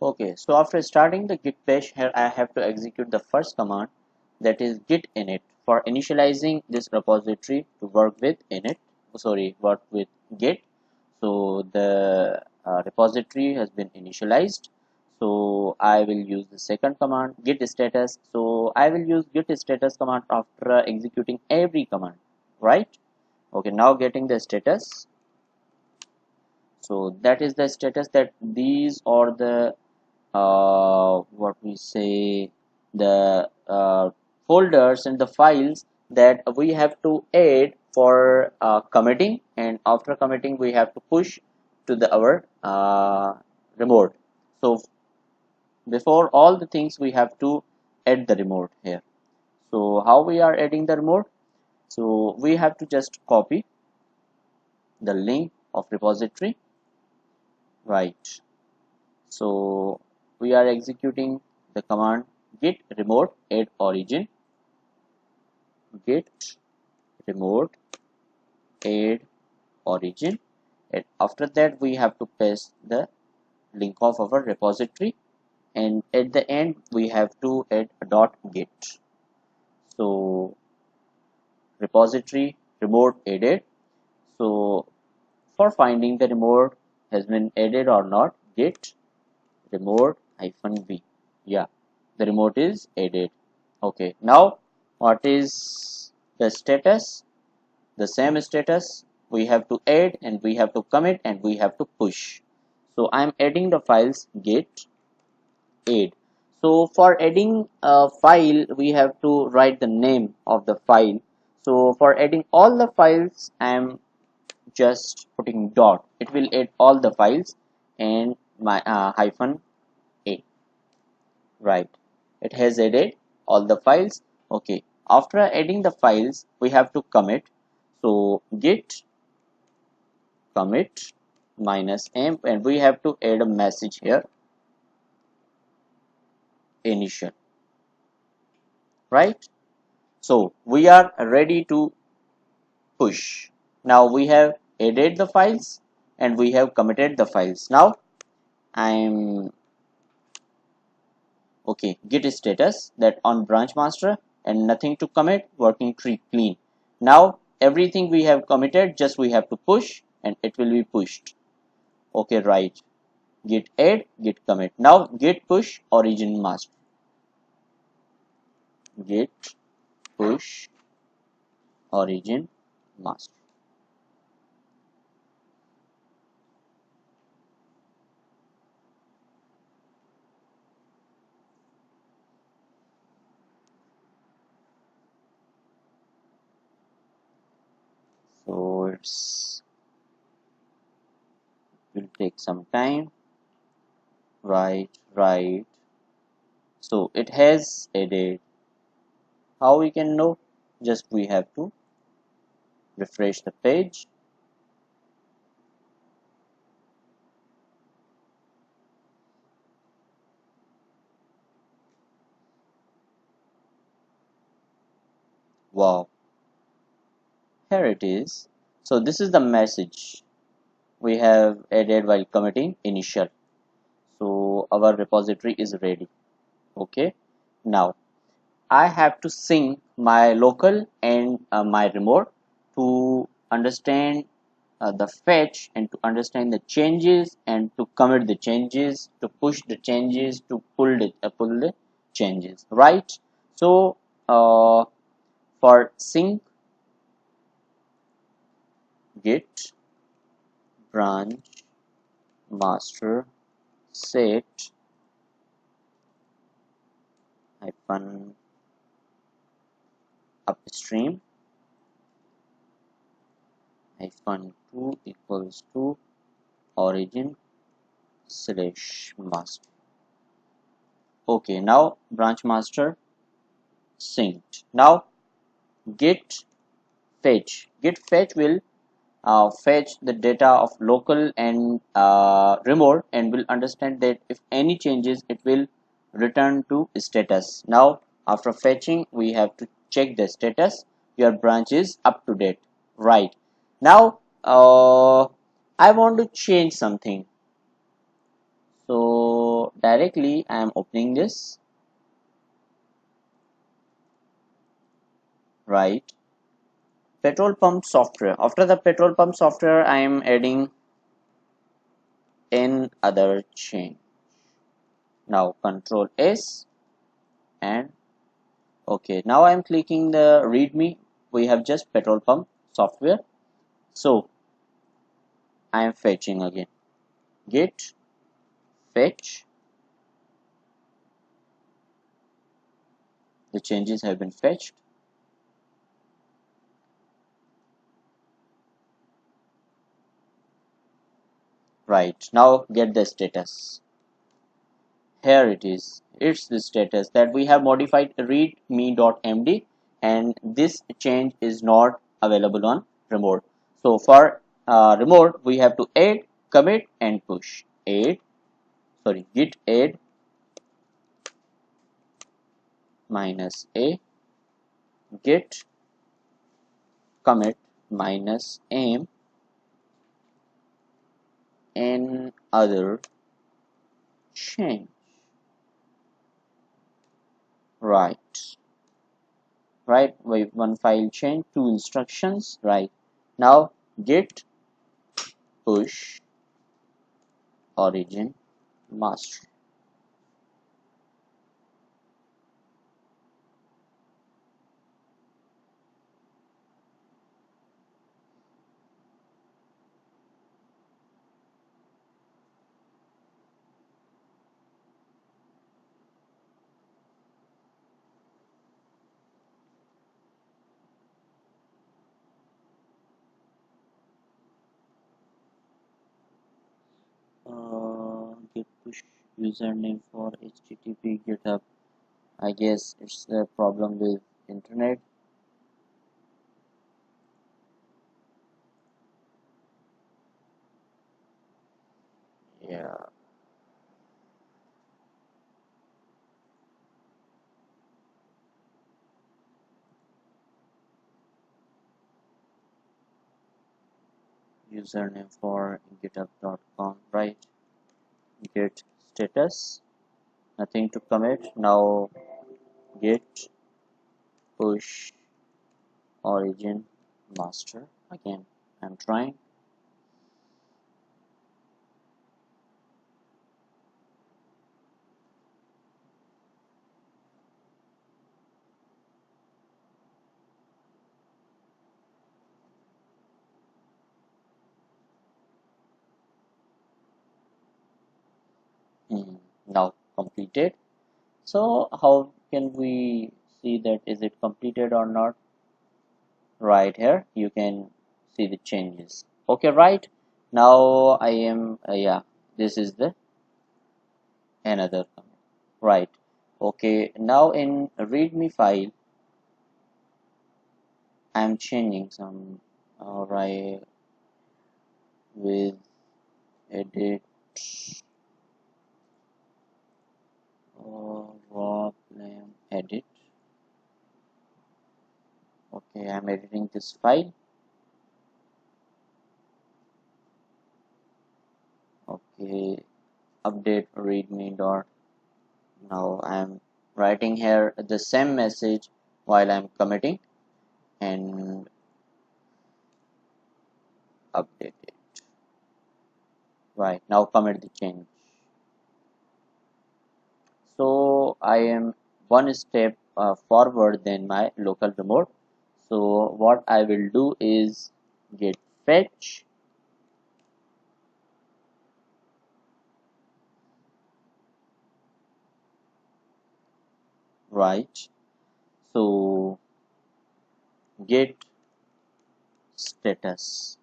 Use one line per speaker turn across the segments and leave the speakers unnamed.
Okay, so after starting the git bash, here I have to execute the first command, that is git init, for initializing this repository to work with work with git. So the repository has been initialized, so I will use the second command, git status. So I will use git status command after executing every command, right? Okay, now getting the status. So that is the status, that these are the what we say, the folders and the files that we have to add for committing, and after committing we have to push to the our remote. So before all the things we have to add the remote here. So how we are adding the remote? So we have to just copy the link of repository, right? So we are executing the command git remote add origin, git remote add origin, and after that we have to paste the link of our repository, and at the end we have to add a dot git. So repository remote added. So for finding the remote has been added or not, git remote -v. Yeah, the remote is added. Okay, now what is the status? The same status, we have to add and we have to commit and we have to push. So I'm adding the files git add. So for adding a file we have to write the name of the file. So for adding all the files I'm just putting dot, it will add all the files, and my -a, right, it has added all the files. Okay, after adding the files we have to commit. So git commit -m, and we have to add a message here, initial, right? So we are ready to push. Now we have added the files and we have committed the files. Now I'm okay, git status, that on branch master and nothing to commit, working tree clean. Now everything we have committed, just we have to push and it will be pushed. Okay, right, git add, git commit. Now git push origin master, git push origin master. So it will take some time, right. So it has added. How we can know? Just we have to refresh the page. Wow, here it is. So this is the message we have added while committing initial. So our repository is ready. Okay, now I have to sync my local and my remote to understand the fetch and to understand the changes and to commit the changes, to push the changes, to pull the changes, right? So for sync, git branch master set hyphen upstream -2 equals to origin slash master. Okay, now branch master synced. Now git fetch will fetch the data of local and remote, and will understand that if any changes it will return to status. Now after fetching we have to check the status, your branch is up to date, right? Now I want to change something, so directly I am opening this, right? Petrol pump software. After the petrol pump software, I am adding in other chain. Now Control S and okay. Now I am clicking the readme. We have just petrol pump software. So I am fetching again. Git fetch. The changes have been fetched. Right. Now get the status. Here it is. It's the status that we have modified readme.md and this change is not available on remote. So for remote we have to add, commit and push. Git add minus a, git commit minus m and other change. Right. With one file change, two instructions. Right. Now git push origin master. Git push username for http github. I guess it's a problem with internet. Yeah. Username for github.com. Right. Git status. Nothing to commit. Now git push origin master. Again, I'm trying. Now completed. So how can we see that is it completed or not? Right here you can see the changes. Okay, right now I am yeah, this is the another command. Right. Okay, now in readme file I'm changing some. Right, with edit raw name edit. Okay, I'm editing this file. Okay, update readme dot. Now I'm writing here the same message while I'm committing and update it. Right, now commit the change. So I am one step forward than my local remote. So what I will do is git fetch right. So git status.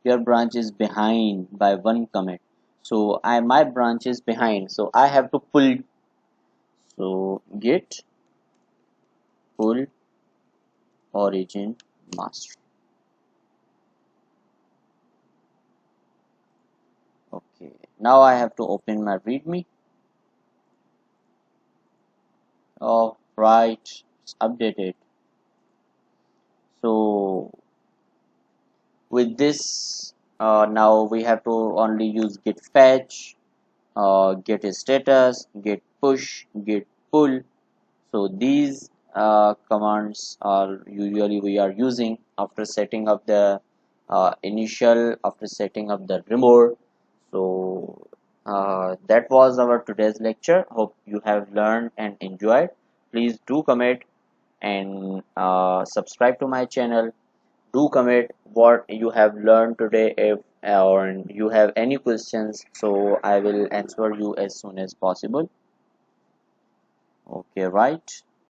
Your branch is behind by one commit. So my branch is behind. So I have to pull. So git pull origin master. Okay. Now I have to open my readme. Oh, right. It's updated. So with this, now we have to only use git fetch get status, get push, get pull. So these commands are usually we are using after setting up the after setting up the remote. So that was our today's lecture. Hope you have learned and enjoyed. Please do comment and subscribe to my channel. Do comment what you have learned today. If or you have any questions, so I will answer you as soon as possible. Okay, right.